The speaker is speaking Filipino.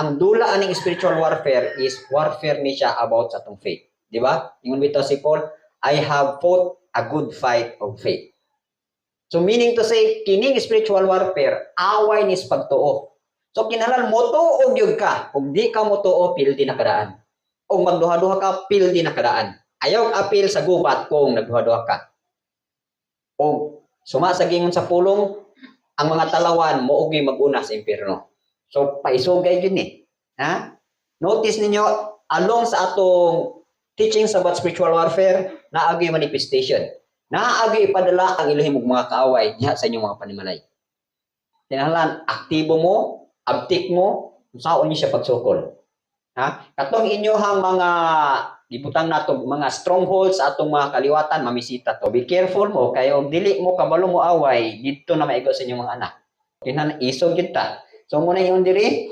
ang dula aning spiritual warfare is warfare ni siya about sa atong faith. Di ba? Ingon bitaw si Paul, I have fought a good fight of faith. So meaning to say, kining spiritual warfare, away ni sa pagtuo. So kinahanglan mo tuo gyud ka. Kung di ka mo tuo, pildi na kadaan. O magduha-duha ka, pildi na kadaan. Ayaw apil sa gubat kung nagduha-duha ka. O sumasagingon sa pulong, ang mga talawan mo ugi mag-una sa impyerno. So paisugay yun eh. Ha? Notice ninyo, along sa atong teachings about spiritual warfare, naagi manifestation. Naagi ipadala ang ilahim og mga kaaway diha sa inyong mga panimalay. Kinahanglan aktibo mo, abtik mo, unsaon niyo siya pagsukol. Ha? Katong inyohang mga gibutang nato mga strongholds sa atong mga kaliwatan mamisita to. Be careful mo kay og dili mo kabalo mo away didto na maigo sa inyong mga anak. Kinahanglan isog gyud ta. So muna yung diri